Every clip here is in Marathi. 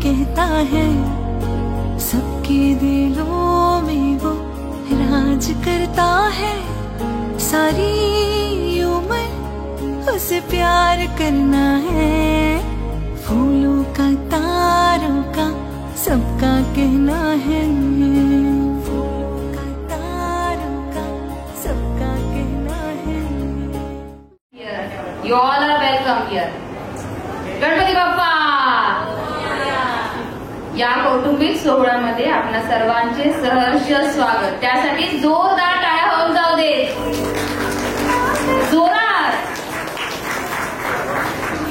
कहता है, सबके दिलों में वो राज करता है। सारी उम्र उसे प्यार करना है। फूलों का तारों का सबका कहना है, फूलों का तारों का सबका कहना है। You all are welcome here. Ganpati Bappa, या कौटुंबिक सोहळ्यामध्ये आपणा सर्वांचे सहर्ष स्वागत. त्यासाठी जोरदार टाळ्या होऊन जाऊ दे. जोरात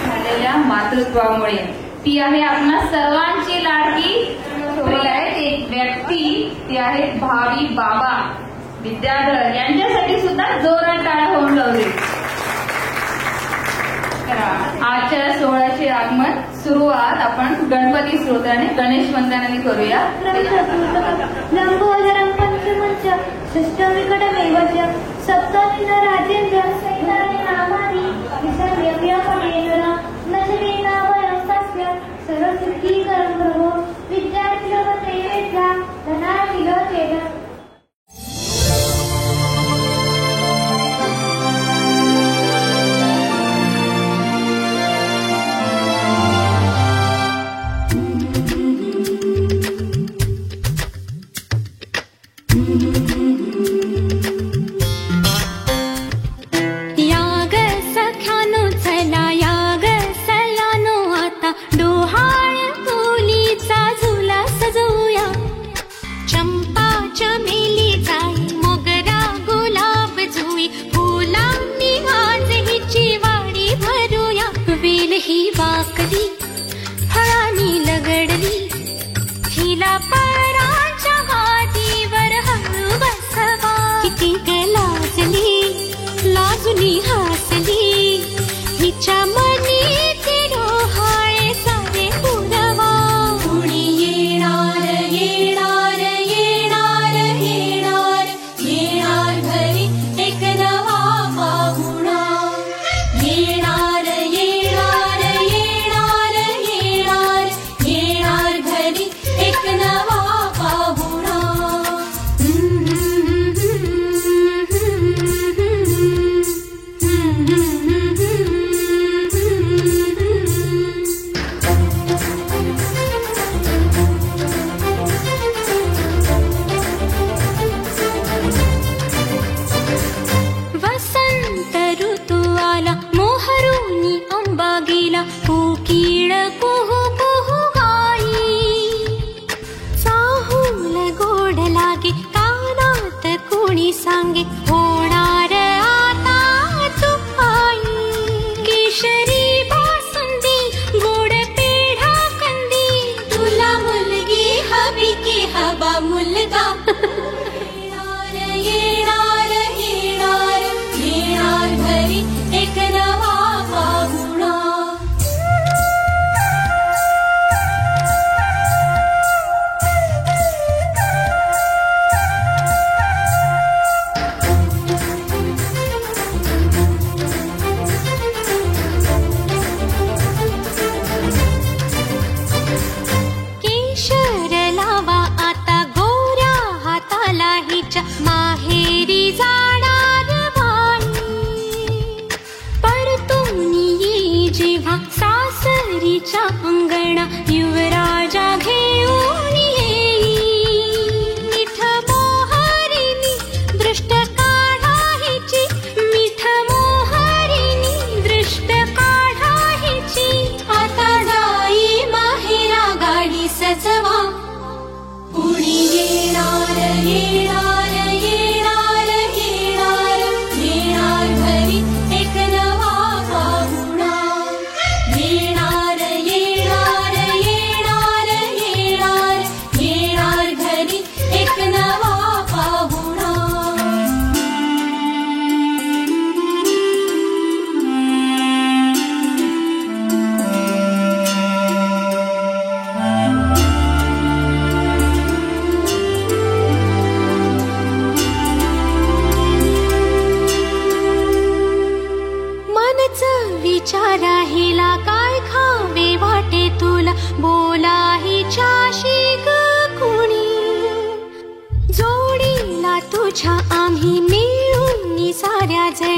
झालेल्या मातृत्वामुळे ती आहे आपणा सर्वांची लाडकी एक व्यक्ती, ती आहे भावी बाबा विद्याधर. यांच्यासाठी सुद्धा जोरात टाळ्या होऊन जाऊ दे. आजच्या सोहळ्याचे आगमन सुरुवात आपण गणपती स्तोत्राने गणेश वंदनाने करूया. लंबोदरं पंचमंच षष्ठविकटमेव च सप्तमिन राजेन्द्र सैतानि नामानि विसर्यव्यपनेन न शरीनावयं तस्य सर्वसिद्धीकरं प्रभो विद्यार्थीलभते वेद्या धनार्थिलभतेन.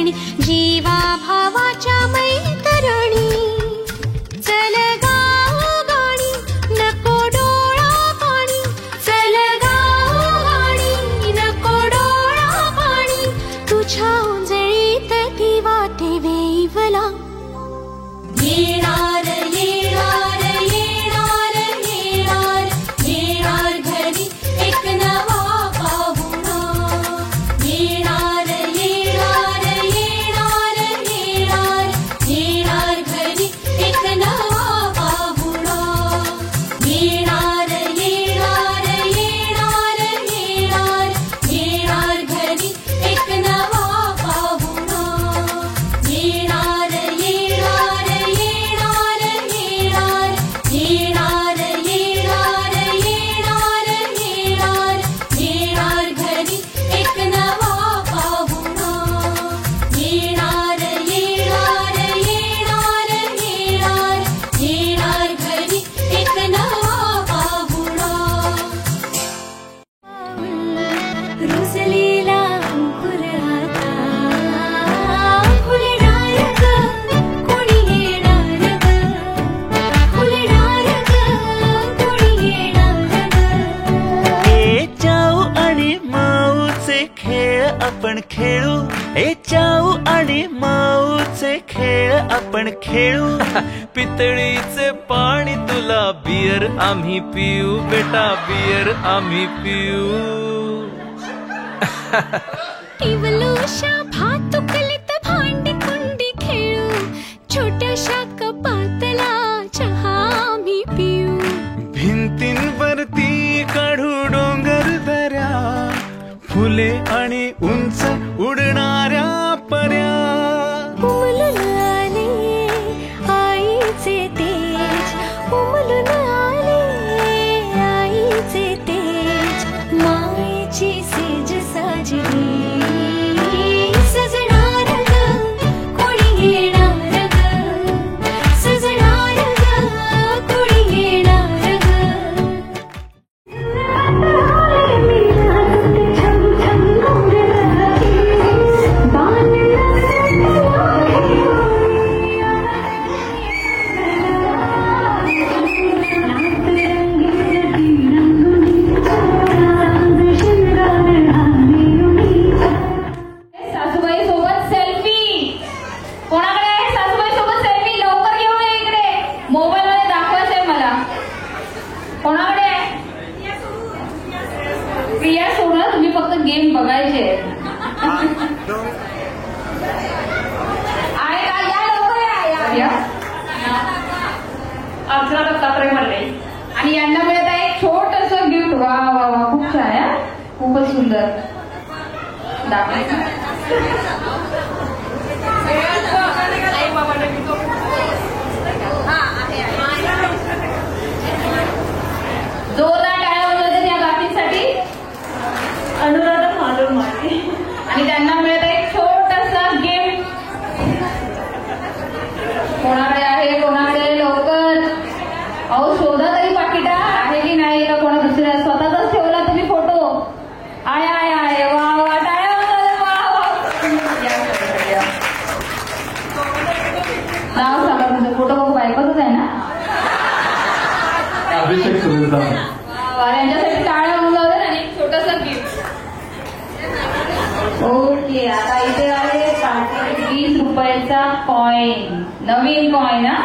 गाणी जीवा भावाच्या मैत्रिणी चल गाऊ गाणी नको डोळा पाणी चल गाऊ गाणी नको डोळा पाणी तुझ्या उंजळीत ती वाटे वेईवला येणार येणार येणार येणार येणार घरी एक नवा पाहुणा येणार येणार येणार येणार येणार घरी एक नवा पाहुणा येणार येणार येणार येणार येणार घरी एक नवा पाहुणा येणार येणार येणार येणार येणार येणार येणार येणार येणार घरी एक नवा पाहुणा येणार येणार येणार येणार येणार घरी एक नवा पाहुणा रुसलेला अंकुर आता फुलणार ग कोणी येणार ग फुलणार ग कोणी येणार ग ए चाऊ आणि माऊचे खेळ आपण खेळू ए चाऊ आणि माऊचे खेळ आपण खेळू पितळीचे पाणी तुला बियर आम्ही पिऊ बेटा बियर आम्ही पिऊ टिवलोशा भातुकलीत भांडी कुंडी खेळू छोट्याशा कपातला चहा आम्ही पिऊ भिंतींवरती काढू डोंगर दऱ्या फुले आणि उंच उडणाऱ्या पर्या उमलून आले आईचे तेज उमलून आले आईचे तेज मायेची सेज साजली सजणार ग कोणी येणार ग सजणार ग कोणी येणार सासूबाई सोबत सेल्फी कोणाकडे आहे सासूबाई सोबत सेल्फी लवकर घेऊन या इकडे मोबाईल मध्ये दाखवायचंय मला कोणाकडे आहे प्रिया सोडा तुम्ही फक्त गेम बघायचे आहे का या लवकर या अकरा टक्का म्हणले आणि यांना मिळत आहे एक छोटस गिफ्ट वा वा वा खूप छान आहे खूपच सुंदर दाखवायचं जोरदार टाळ्या वाजवतात या बाबतीसाठी अनुराधा मालूम आहे आणि त्यांना मिळत आहे एक छोटासा गिफ्ट कोणाकडे आहे कोणाकडे लवकर अहो शोधा तरी पाकिटा आहे की नाही का कोणा दुसऱ्या स्वतःचाच ठेवला तुम्ही फोटो आहे आहे आहे वा वा टाळ्या वाजवतात वा वा या. नाव सांगा तुमचं फोटो बघू बायकोच आहे ना अभिषेक सुरेश यांच्यासाठी टाळ्या वाजवतात आणि एक छोटस गिफ्ट ओके आता इथे आहे 20 रुपयाचा कॉइन नवीन कॉइन हा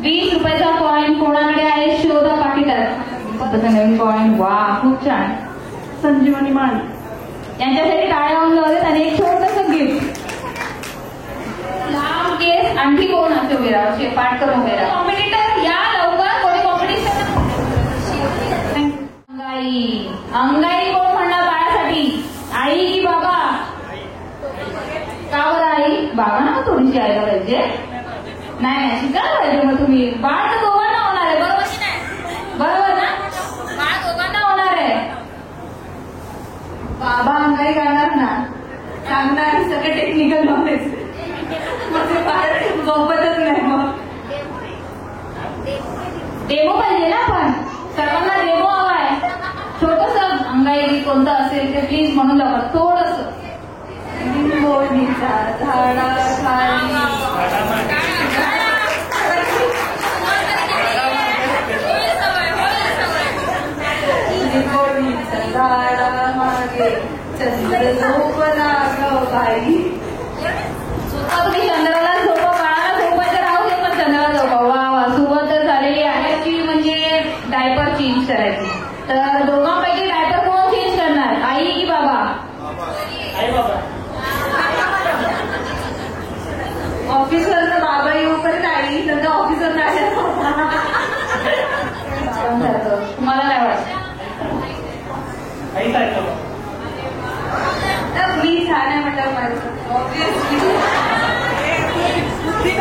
20 रुपयाचा कॉइन कोणाकडे आहे शोधा पाकिटात नवीन कॉइन वा खूप छान संजीवनी मान यांच्यासाठी टाळ्या वाजवतात आणि एक छोटस गिफ्ट लांब केस आणखी कोण असतो मेरा पाठ करो मेरा कॉम्पिटिटर या लवकर कोणी कॉम्पिटिशन अंगाई अंगाई कोण म्हणणार बाळासाठी आई की बाबा का बरं आई बाबा ना थोडीशी आयला पाहिजे नाही नाही शिकायला पाहिजे मग तुम्ही बाळ तर दोघांना होणार आहे बरोबर की नाही बरोबर ना बाळ दोघांना होणार आहे बाबा अंगाई करणार ना सांगणार सगळं टेक्निकल नॉलेज गप्पतच नाही मग डेमो पाहिजे ना पण सर्वांना डेमो हवाय छोटस अंगाई कोणतं असेल ते प्लीज म्हणून दाखवा थोडस चंद्र झोपला ग बाई. तुम्ही चंद्राला झोपा, बाळाला झोपायचं राहू दे, पण चंद्राला झोपा. वा वा, सुरुवात तर झालेली आहे. ती म्हणजे डायपर चेंज करायची. तर दोघांपैकी डायपर कोण चेंज करणार, आई की बाबा? ऑफिसरचा बाबा येऊपर्यंत आई, नंतर ऑफिसर नाही. तुम्हाला काय वाटतं? मी छान आहे म्हटलं माझं ऑब्विसली.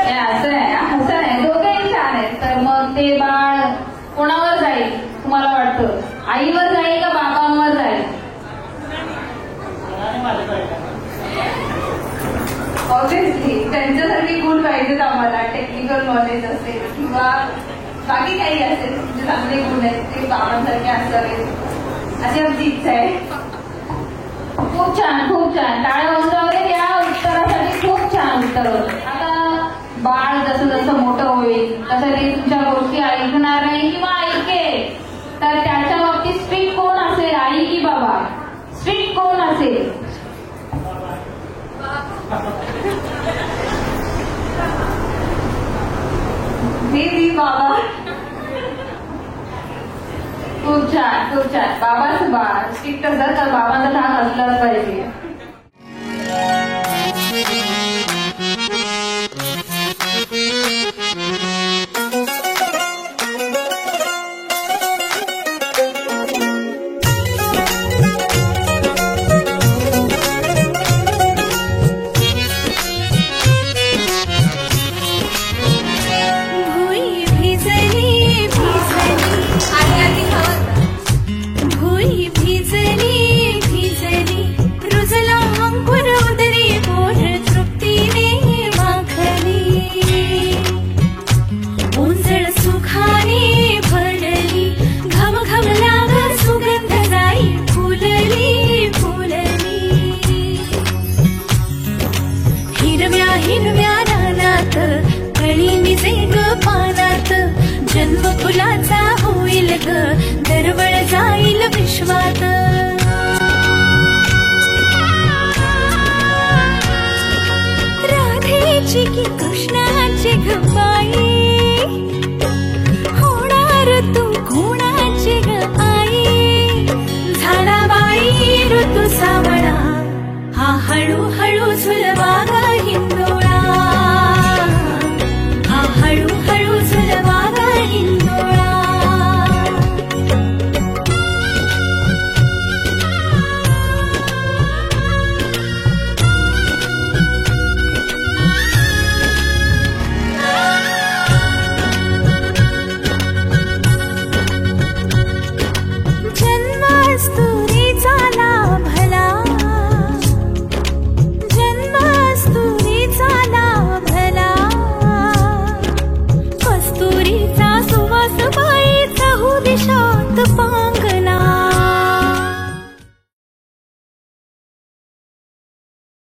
असं आहे, दोघेही छान आहेत. तर मग ते बाळ कोणावर जाईल तुम्हाला वाटतं? आईवर जाईल का बाबांवर जाईल? ऑब्विसली त्यांच्यासारखी गुण पाहिजेत आम्हाला. टेक्निकल नॉलेज असेल किंवा बाकी काही असेल, तुमचे चांगले गुण आहेत ते बाबांसारखे असावेत अशी आमची इच्छा आहे. खूप छान, खूप छान. टाळ्या वाजवावेत या उत्तरासाठी. खूप छान उत्तर होतं. आता बाळ जसं जसं मोठं होईल तसं ते तुमच्या गोष्टी ऐकणार नाही किंवा ऐकेल, तर त्याच्या बाबतीत स्ट्रिक्ट कोण असेल, आई की बाबा? स्ट्रिक्ट कोण असेल? मी बाबा. खूप छान, खूप छान. बाबाच बाळ स्ट्रिक्ट असतात तर बाबांचा धाक असलाच पाहिजे. फुलाचा होईल ग, दरवळ जाईल विश्वात. राधेची की कृष्णाची ग बाई, होणार तू कोणाची ग आई. झाडाबाई ऋतू सावळा हा हळूहळू झुलवा.